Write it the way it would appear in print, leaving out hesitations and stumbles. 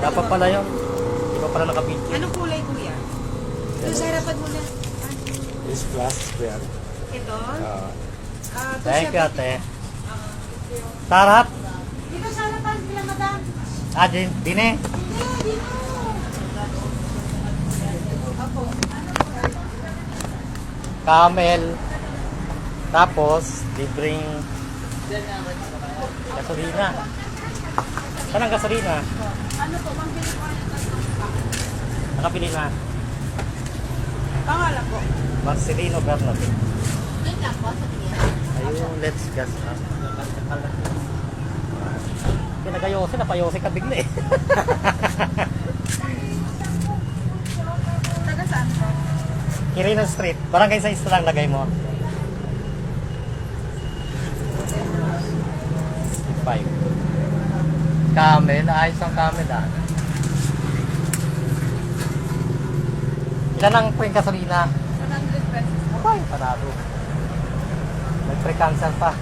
Dapat pala yun. Di ba pala nakapidyo? Anong kulay, kuya? Ito sa harapan mo na. This glass square. Ito? Thank you, ate. Sa harap? Dito sa harapan, sila madam. Dine. Dito. Camel. Tapos, libreng gasolina. Saan ang gasolina? Ano po, pambili ko ang Nakapili na. pangalan po. Marcelino Bernabé. Yun lang po, sa tingin. Ayun, let's gas up. Pinagayose, napayose ka bigla eh. Taga saan po? Quirino Street. Barangay sa isla lang lagay mo. 5. Camel. Ayos ang camel ah. Ilan ang po yung gasolina? 100 pesos. Ay, panalo. May pre-cancel pa.